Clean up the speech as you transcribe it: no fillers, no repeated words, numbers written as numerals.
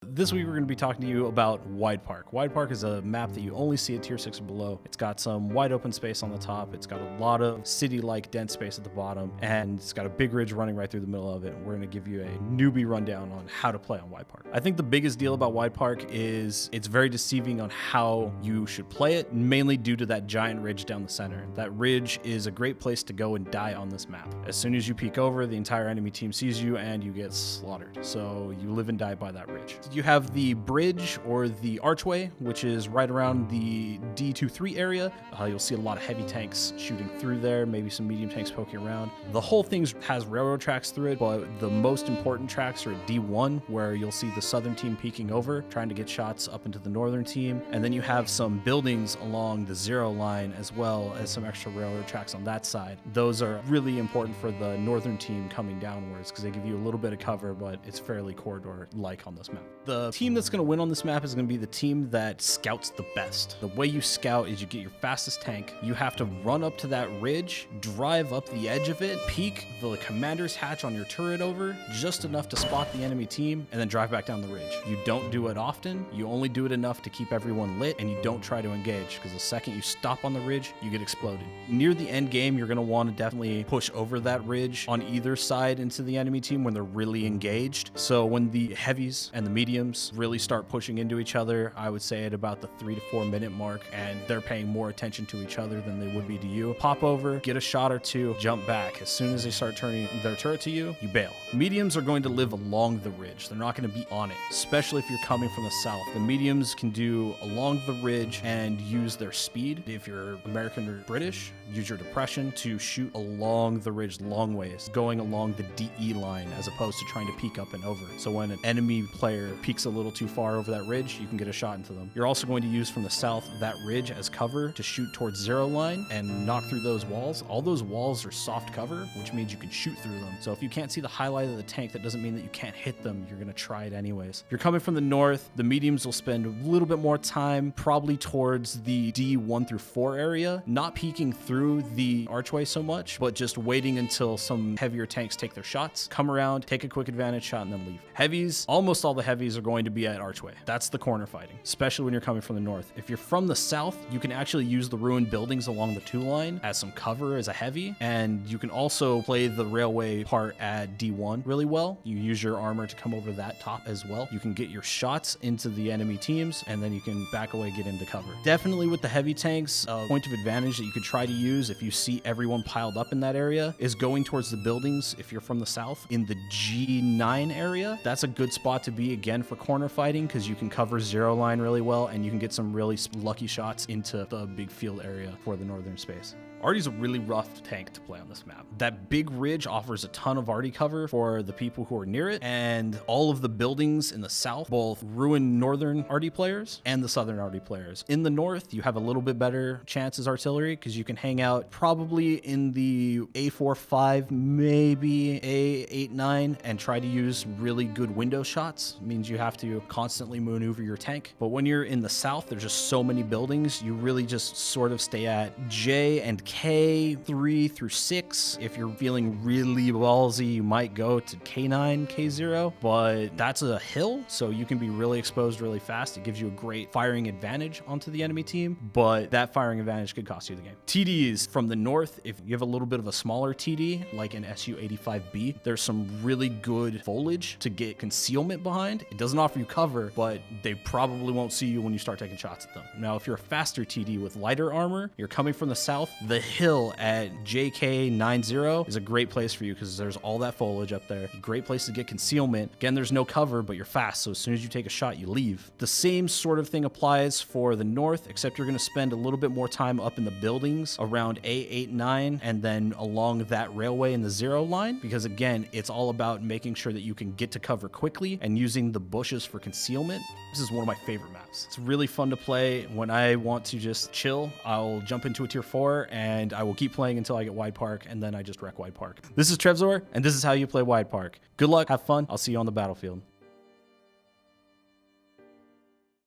This week we're going to be talking to you about Widepark. Widepark is a map that you only see at tier 6 and below. It's got some wide open space on the top. It's got a lot of city-like dense space at the bottom, and it's got a big ridge running right through the middle of it. We're going to give you a newbie rundown on how to play on Widepark. I think the biggest deal about Widepark is it's very deceiving on how you should play it, mainly due to that giant ridge down the center. That ridge is a great place to go and die on this map. As soon as you peek over, the entire enemy team sees you and you get slaughtered. So you live and die by that ridge. You have the bridge or the archway, which is right around the D23 area. You'll see a lot of heavy tanks shooting through there, maybe some medium tanks poking around. The whole thing has railroad tracks through it, but the most important tracks are at D1, where you'll see the southern team peeking over, trying to get shots up into the northern team. And then you have some buildings along the 0 line, as well as some extra railroad tracks on that side. Those are really important for the northern team coming downwards, because they give you a little bit of cover, but it's fairly corridor-like on this map. The team that's going to win on this map is going to be the team that scouts the best. The way you scout is you get your fastest tank. You have to run up to that ridge, drive up the edge of it, peek the commander's hatch on your turret over, just enough to spot the enemy team, and then drive back down the ridge. You don't do it often. You only do it enough to keep everyone lit, and you don't try to engage, because the second you stop on the ridge, you get exploded. Near the end game, you're going to want to definitely push over that ridge on either side into the enemy team when they're really engaged. So when the heavies and the mediums really start pushing into each other, I would say at about the 3 to 4 minute mark, and they're paying more attention to each other than they would be to you. Pop over, get a shot or two, jump back. As soon as they start turning their turret to you, you bail. Mediums are going to live along the ridge. They're not going to be on it, especially if you're coming from the south. The mediums can do along the ridge and use their speed. If you're American or British, use your depression to shoot along the ridge long ways, going along the DE line as opposed to trying to peek up and over. So when an enemy player peeks a little too far over that ridge, you can get a shot into them. You're also going to use from the south that ridge as cover to shoot towards 0 line and knock through those walls. All those walls are soft cover, which means you can shoot through them. So if you can't see the highlight of the tank, that doesn't mean that you can't hit them. You're going to try it anyways. If you're coming from the north, the mediums will spend a little bit more time probably towards the D1 through 4 area, not peeking through the archway so much, but just waiting until some heavier tanks take their shots, come around, take a quick advantage shot, and then leave. Heavies, almost all the heavies are going to be at archway. That's the corner fighting, especially when you're coming from the north. If you're from the south, you can actually use the ruined buildings along the 2 line as some cover as a heavy, and you can also play the railway part at D1 really well. You use your armor to come over that top as well. You can get your shots into the enemy teams, and then you can back away, get into cover. Definitely with the heavy tanks, a point of advantage that you could try to use if you see everyone piled up in that area is going towards the buildings. If you're from the south, in the G9 area, that's a good spot to be again for corner fighting, because you can cover 0 line really well, and you can get some really lucky shots into the big field area for the northern space. Arty's a really rough tank to play on this map. That big ridge offers a ton of Arty cover for the people who are near it, and all of the buildings in the south both ruin northern Arty players and the southern Arty players. In the north, you have a little bit better chance as artillery, because you can hang out probably in the A4-5, maybe A8-9, and try to use really good window shots. It means you have to constantly maneuver your tank. But when you're in the south, there's just so many buildings, you really just sort of stay at J and K 3 through 6. If you're feeling really ballsy, you might go to K9, K0, but that's a hill, so you can be really exposed really fast. It gives you a great firing advantage onto the enemy team, but that firing advantage could cost you the game. TDs from the north, if you have a little bit of a smaller TD, like an SU-85B, there's some really good foliage to get concealment behind. It doesn't offer you cover, but they probably won't see you when you start taking shots at them. Now, if you're a faster TD with lighter armor, you're coming from the south, the hill at JK90 is a great place for you, because there's all that foliage up there. Great place to get concealment. Again, there's no cover, but you're fast, so as soon as you take a shot, you leave. The same sort of thing applies for the north, except you're going to spend a little bit more time up in the buildings around A89 and then along that railway in the 0 line, because again, it's all about making sure that you can get to cover quickly and using the bushes for concealment. This is one of my favorite maps. It's really fun to play. When I want to just chill, I'll jump into a tier 4 and I will keep playing until I get Widepark, and then I just wreck Widepark. This is Trevzor, and this is how you play Widepark. Good luck, have fun, I'll see you on the battlefield.